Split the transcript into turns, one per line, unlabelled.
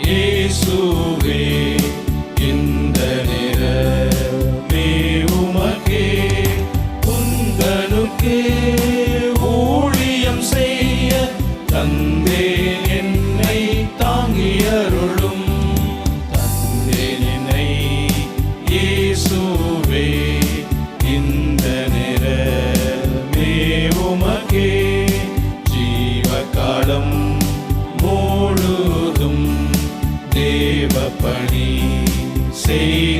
இயேசுவே இந்த நேரமே உமக்கே உந்தனுக்கே ஊழியம் செய்ய தந்தேன் என்னை தாங்கியருளும் தந்தேன் என்னை இயேசுவே இந்த நேரமே உமக்கே ஜீவகாலம் முழுதும் தேவ பணி செய்